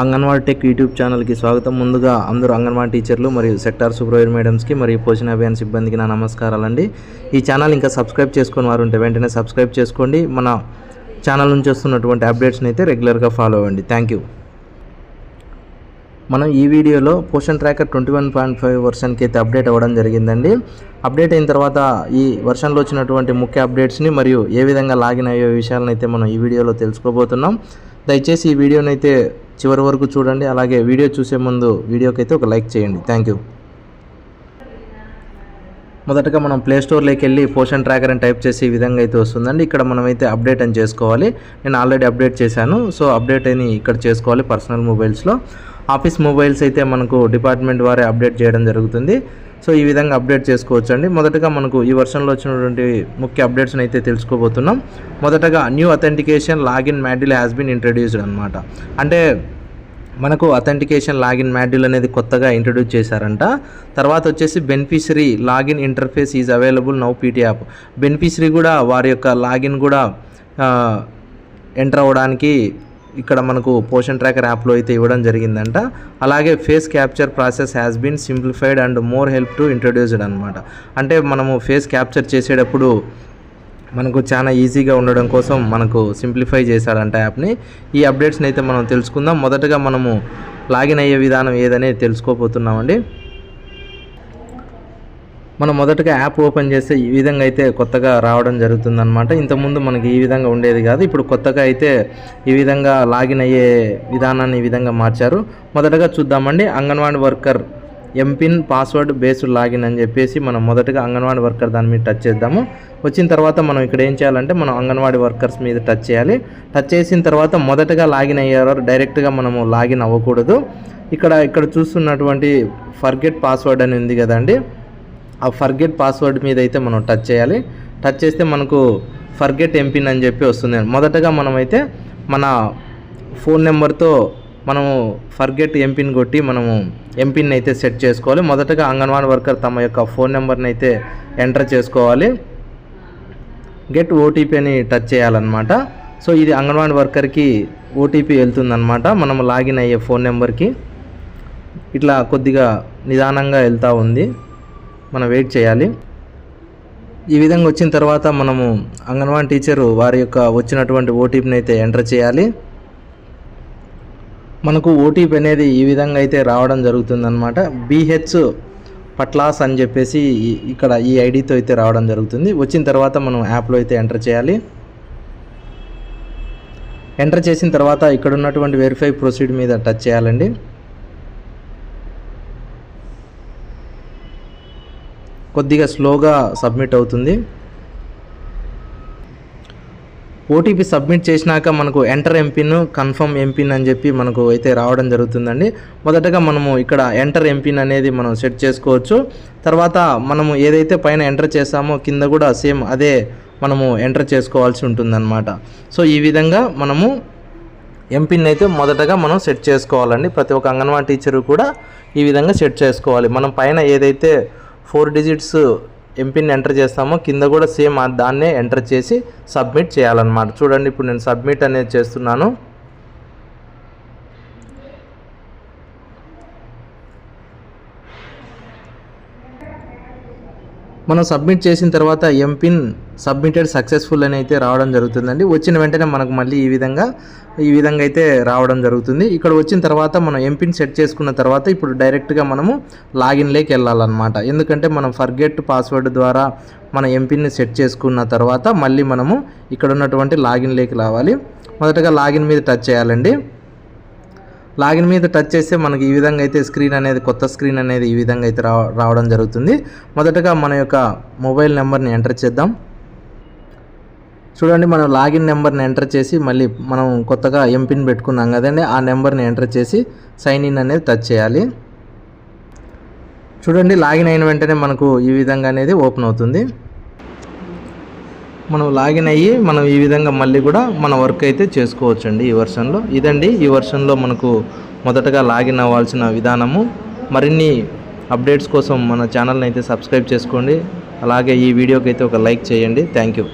Anganwadi tech YouTube ఛానల్కి స్వాగతం. ముందుగా అందరూ అంగన్వాడీ టీచర్లు మరియు సెక్టార్ సూపర్వైజర్ మేడమ్స్కి మరియు పోషణ అభియాన్ సిబ్బందికి నా నమస్కారాలండి. ఈ ఛానల్ ఇంకా సబ్స్క్రైబ్ చేసుకుని వారు ఉంటే వెంటనే సబ్స్క్రైబ్ చేసుకోండి. మన ఛానల్ నుంచి వస్తున్నటువంటి అప్డేట్స్ని అయితే రెగ్యులర్గా ఫాలో అవ్వండి. Thank you. మనం ఈ వీడియోలో పోషన్ ట్రాకర్ 21.5 వర్షన్కి అయితే అప్డేట్ అవ్వడం జరిగిందండి. అప్డేట్ అయిన తర్వాత ఈ వర్షన్లో వచ్చినటువంటి ముఖ్య అప్డేట్స్ని మరియు ఏ విధంగా లాగిన్ అయ్యే విషయాలను అయితే మనం ఈ వీడియోలో తెలుసుకోబోతున్నాం. దయచేసి ఈ వీడియోని అయితే చివరి వరకు చూడండి. అలాగే వీడియో చూసే ముందు వీడియోకి అయితే ఒక లైక్ చేయండి. Thank you. మొదటగా మనం ప్లే స్టోర్లోకి వెళ్ళి పోషన్ ట్రాకర్ అని టైప్ చేసి ఈ విధంగా అయితే వస్తుందండి. ఇక్కడ మనమైతే అప్డేట్ అని చేసుకోవాలి. నేను ఆల్రెడీ అప్డేట్ చేశాను. సో అప్డేట్ అని ఇక్కడ చేసుకోవాలి. పర్సనల్ మొబైల్స్లో ఆఫీస్ మొబైల్స్ అయితే మనకు డిపార్ట్మెంట్ వారే అప్డేట్ చేయడం జరుగుతుంది. సో ఈ విధంగా అప్డేట్ చేసుకోవచ్చు అండి. మొదటగా మనకు ఈ వర్షన్లో వచ్చినటువంటి ముఖ్య అప్డేట్స్ని అయితే తెలుసుకోబోతున్నాం. మొదటగా new authentication login module has been introduced అనమాట. అంటే మనకు అథెంటికేషన్ లాగిన్ మాడ్యూల్ అనేది కొత్తగా ఇంట్రడ్యూస్ చేశారంట. తర్వాత వచ్చేసి beneficiary login interface is available now PT app. Beneficiary కూడా వారి యొక్క లాగిన్ కూడా ఎంటర్ అవ్వడానికి ఇక్కడ మనకు పోషన్ ట్రాకర్ యాప్లో అయితే ఇవ్వడం జరిగిందంట. అలాగే face capture process has been simplified and more help to introduced అనమాట. అంటే మనము ఫేస్ క్యాప్చర్ చేసేటప్పుడు మనకు చాలా ఈజీగా ఉండడం కోసం మనకు సింప్లిఫై చేశాడంట యాప్ని. ఈ అప్డేట్స్ని అయితే మనం తెలుసుకుందాం. మొదటగా మనము లాగిన్ అయ్యే విధానం ఏదనేది తెలుసుకోబోతున్నామండి. మనం మొదటగా యాప్ ఓపెన్ చేస్తే ఈ విధంగా అయితే కొత్తగా రావడం జరుగుతుందన్నమాట. ఇంతకుముందు మనకి ఈ విధంగా ఉండేది కాదు. ఇప్పుడు కొత్తగా అయితే ఈ విధంగా లాగిన్ అయ్యే విధానాన్ని ఈ విధంగా మార్చారు. మొదటగా చూద్దామండి. Anganwadi worker MPIN password based login అని చెప్పేసి మనం మొదటగా అంగన్వాడీ వర్కర్ దాని మీద టచ్ చేద్దాము. వచ్చిన తర్వాత మనం ఇక్కడ ఏం చేయాలంటే మనం అంగన్వాడీ వర్కర్స్ మీద టచ్ చేయాలి. టచ్ చేసిన తర్వాత మొదటగా లాగిన్ అయ్యారు డైరెక్ట్గా మనము లాగిన్ అవ్వకూడదు. ఇక్కడ చూస్తున్నటువంటి ఫర్గెట్ పాస్వర్డ్ అని ఉంది కదండి. ఆ ఫర్గెట్ పాస్వర్డ్ మీద అయితే మనం టచ్ చేయాలి. టచ్ చేస్తే మనకు ఫర్గెట్ ఎంపిన్ అని చెప్పి వస్తుంది. మొదటగా మనమైతే మన ఫోన్ నెంబర్తో మనము ఫర్గెట్ ఎంపిన్ కొట్టి మనము ఎంపిన్ అయితే సెట్ చేసుకోవాలి. మొదటగా అంగన్వాడీ వర్కర్ తమ యొక్క ఫోన్ నెంబర్ని అయితే ఎంటర్ చేసుకోవాలి. గెట్ ఓటీపీ అని టచ్ చేయాలన్నమాట. సో ఇది అంగన్వాడీ వర్కర్కి ఓటీపీ వెళ్తుందన్నమాట మనం లాగిన్ అయ్యే ఫోన్ నెంబర్కి. ఇట్లా కొద్దిగా నిదానంగా వెళ్తూ ఉంది, మనం వెయిట్ చేయాలి. ఈ విధంగా వచ్చిన తర్వాత మనము అంగన్వాడీ టీచరు వారి యొక్క వచ్చినటువంటి ఓటీపీని అయితే ఎంటర్ చేయాలి. మనకు ఓటీపీ అనేది ఈ విధంగా అయితే రావడం జరుగుతుందన్నమాట. BH పట్లాస్ అని చెప్పేసి ఇక్కడ ఈ ఐడితో అయితే రావడం జరుగుతుంది. వచ్చిన తర్వాత మనం యాప్లో అయితే ఎంటర్ చేయాలి. ఎంటర్ చేసిన తర్వాత ఇక్కడ ఉన్నటువంటి వెరిఫై ప్రొసీడ్ మీద టచ్ చేయాలండి. కొద్దిగా స్లోగా సబ్మిట్ అవుతుంది. ఓటీపీ సబ్మిట్ చేసినాక మనకు ఎంటర్ ఎంపిన్ కన్ఫర్మ్ ఎంపిన్ అని చెప్పి మనకు అయితే రావడం జరుగుతుందండి. మొదటగా మనము ఇక్కడ ఎంటర్ ఎంపిన్ అనేది మనం సెట్ చేసుకోవచ్చు. తర్వాత మనము ఏదైతే పైన ఎంటర్ చేస్తామో కింద కూడా సేమ్ అదే మనము ఎంటర్ చేసుకోవాల్సి ఉంటుందన్నమాట. సో ఈ విధంగా మనము ఎంపిన్ అయితే మొదటగా మనం సెట్ చేసుకోవాలండి. ప్రతి ఒక్క అంగన్వాడీ టీచరు కూడా ఈ విధంగా సెట్ చేసుకోవాలి. మనం పైన ఏదైతే 4 డిజిట్స్ ఎంపిన్ ఎంటర్ చేస్తామో కింద కూడా సేమ్ దాన్నే ఎంటర్ చేసి సబ్మిట్ చేయాలన్నమాట. చూడండి, ఇప్పుడు నేను సబ్మిట్ అనేది చేస్తున్నాను. మనం సబ్మిట్ చేసిన తర్వాత ఎంపిన్ సబ్మిటెడ్ సక్సెస్ఫుల్ అని అయితే రావడం జరుగుతుందండి. వచ్చిన వెంటనే మనకు మళ్ళీ ఈ విధంగా అయితే రావడం జరుగుతుంది. ఇక్కడ వచ్చిన తర్వాత మనం ఎంపిన్ సెట్ చేసుకున్న తర్వాత ఇప్పుడు డైరెక్ట్గా మనము లాగిన్లోకి వెళ్ళాలన్నమాట. ఎందుకంటే మనం ఫర్గెట్ పాస్వర్డ్ ద్వారా మన ఎంపిన్ని సెట్ చేసుకున్న తర్వాత మళ్ళీ మనము ఇక్కడ ఉన్నటువంటి లాగిన్లోకి రావాలి. మొదటగా లాగిన్ మీద టచ్ చేయాలండి. లాగిన్ మీద టచ్ చేస్తే మనకి ఈ విధంగా అయితే స్క్రీన్ అనేది కొత్త స్క్రీన్ అనేది ఈ విధంగా అయితే రావడం జరుగుతుంది. మొదటగా మన యొక్క మొబైల్ నెంబర్ని ఎంటర్ చేద్దాం. చూడండి, మనం లాగిన్ నెంబర్ని ఎంటర్ చేసి మళ్ళీ మనం కొత్తగా ఎంపిన్ పెట్టుకున్నాం కదండి, ఆ నెంబర్ని ఎంటర్ చేసి సైన్ ఇన్ అనేది టచ్ చేయాలి. చూడండి, లాగిన్ అయిన వెంటనే మనకు ఈ విధంగా అనేది ఓపెన్ అవుతుంది. మనం లాగిన్ అయ్యి మనం ఈ విధంగా మళ్ళీ కూడా మన వర్క్ అయితే చేసుకోవచ్చండి ఈ వర్షన్లో. ఇదండి ఈ వర్షన్లో మనకు మొదటగా లాగిన్ అవ్వాల్సిన విధానము. మరిన్ని అప్డేట్స్ కోసం మన ఛానల్ని అయితే సబ్స్క్రైబ్ చేసుకోండి. అలాగే ఈ వీడియోకి అయితే ఒక లైక్ చేయండి. Thank you.